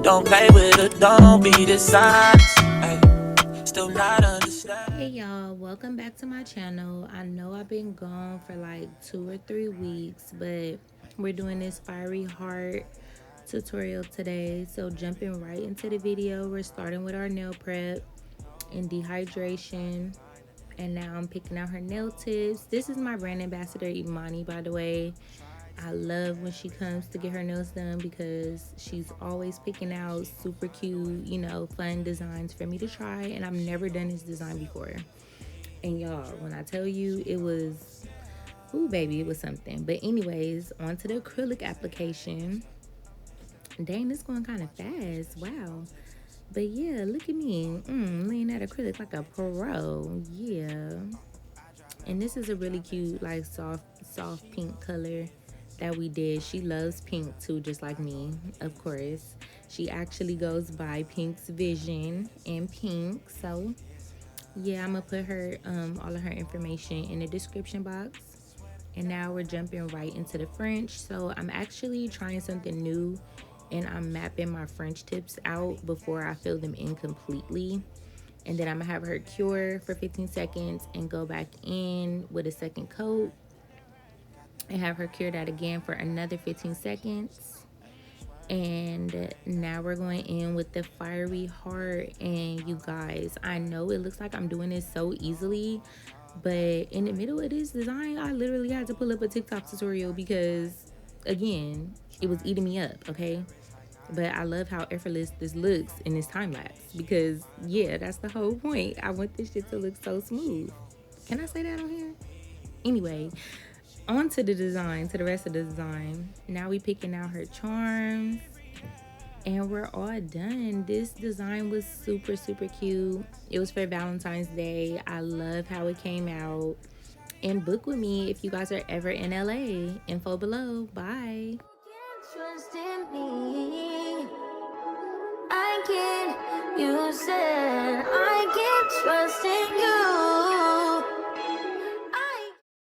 Don't play with it, don't be dishonest. Ay, still not understand. Hey y'all, welcome back to my channel. I know I've been gone for like 2 or 3 weeks, but we're doing this fiery heart tutorial today. So jumping right into the video, we're starting with our nail prep and dehydration. And now I'm picking out her nail tips. This is my brand ambassador, Imani, by the way. I love when she comes to get her nails done because she's always picking out super cute, fun designs for me to try. And I've never done this design before. And y'all, when I tell you it was, ooh, baby, it was something. But anyways, on to the acrylic application. Dang, this going kind of fast. Wow. But yeah, look at me. Laying that acrylic like a pro. Yeah. And this is a really cute, like soft pink color that we did. She loves pink too, just like me, of course. She actually goes by Pink's Vision in pink. So yeah, I'm gonna put her all of her information in the description box. And now we're jumping right into the French. So I'm actually trying something new and I'm mapping my French tips out before I fill them in completely. And then I'm gonna have her cure for 15 seconds and go back in with a second coat and have her cure that again for another 15 seconds. And now we're going in with the fiery heart. And you guys, I know it looks like I'm doing this so easily, but in the middle of this design, I literally had to pull up a TikTok tutorial because, again, it was eating me up, okay? But I love how effortless this looks in this time lapse because, yeah, that's the whole point. I want this shit to look so smooth. Can I say that on here? Anyway, on to the design, to the rest of the design. Now we picking out her charms and we're all done. This design was super, super cute. It was for Valentine's Day. I love how it came out. And book with me if you guys are ever in LA. Info below. Bye. Trust in me. I can't, you said I can't trust in